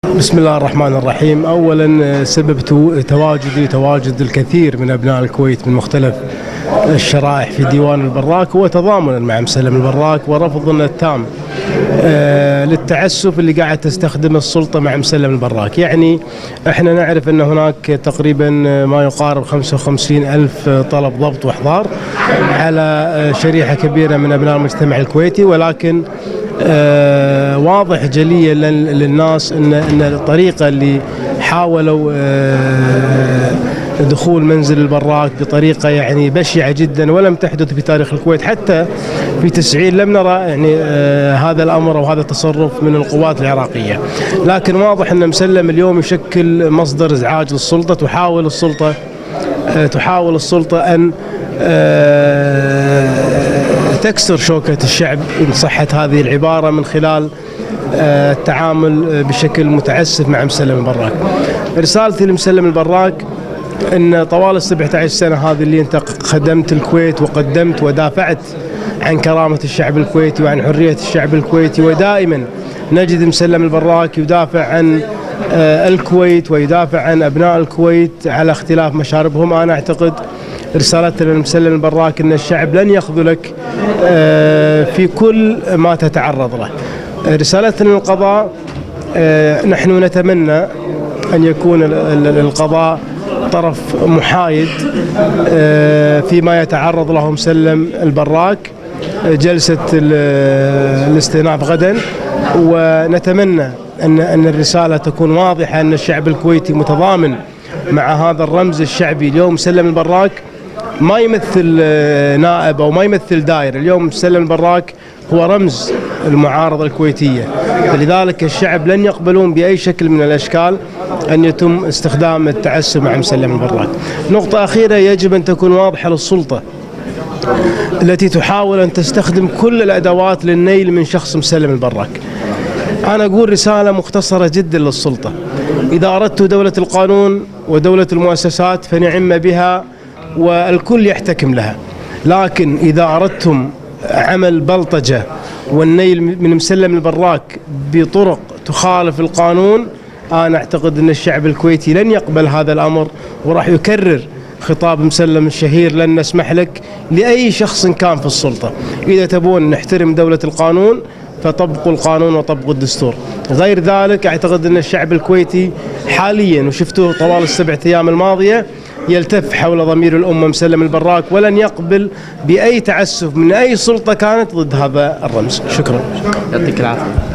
بسم الله الرحمن الرحيم. أولا سبب تواجد الكثير من أبناء الكويت من مختلف الشرائح في ديوان البراك هو تضامنا مع مسلم البراك ورفضنا التام للتعسف اللي قاعد تستخدم السلطة مع مسلم البراك. يعني احنا نعرف ان هناك تقريبا ما يقارب 55 ألف طلب ضبط واحضار على شريحة كبيرة من أبناء المجتمع الكويتي، ولكن واضح جليا للناس ان الطريقه اللي حاولوا دخول منزل البراك بطريقه يعني بشعه جدا ولم تحدث في تاريخ الكويت، حتى في 90 لم نرى يعني هذا الامر او هذا التصرف من القوات العراقيه. لكن واضح ان مسلم اليوم يشكل مصدر ازعاج للسلطه، تحاول السلطه ان تكسر شوكة الشعب إن صحت هذه العبارة من خلال التعامل بشكل متعسف مع مسلم البراك. رسالتي لمسلم البراك أن طوال 17 سنة هذه اللي أنت خدمت الكويت وقدمت ودافعت عن كرامة الشعب الكويتي وعن حرية الشعب الكويتي، ودائما نجد مسلم البراك يدافع عن الكويت ويدافع عن أبناء الكويت على اختلاف مشاربهم. أنا أعتقد رسالتنا لمسلم البراك أن الشعب لن يخذلك في كل ما تتعرض له. رسالتنا للقضاء، نحن نتمنى أن يكون القضاء طرف محايد فيما يتعرض له مسلم البراك. جلسة الاستئناف غدا، ونتمنى أن الرسالة تكون واضحة أن الشعب الكويتي متضامن مع هذا الرمز الشعبي. اليوم مسلم البراك ما يمثل نائب أو ما يمثل دائرة، اليوم مسلم البراك هو رمز المعارضة الكويتية، فلذلك الشعب لن يقبلون بأي شكل من الأشكال أن يتم استخدام التعسف مع مسلم البراك. نقطة أخيرة يجب أن تكون واضحة للسلطة التي تحاول أن تستخدم كل الأدوات للنيل من شخص مسلم البراك. أنا أقول رسالة مختصرة جدا للسلطة: إذا أردت دولة القانون ودولة المؤسسات فنعم بها والكل يحتكم لها، لكن إذا أردتم عمل بلطجة والنيل من مسلم البراك بطرق تخالف القانون، أنا أعتقد أن الشعب الكويتي لن يقبل هذا الأمر، وراح يكرر خطاب مسلم الشهير: لن نسمح لك لأي شخص كان في السلطة. إذا تبون نحترم دولة القانون فطبقوا القانون وطبقوا الدستور، غير ذلك أعتقد أن الشعب الكويتي حاليا، وشفتوه طوال ال7 أيام الماضية، يلتف حول ضمير الأمة مسلم البراك، ولن يقبل بأي تعسف من أي سلطة كانت ضد هذا الرمز. شكرا. يعطيك العافية.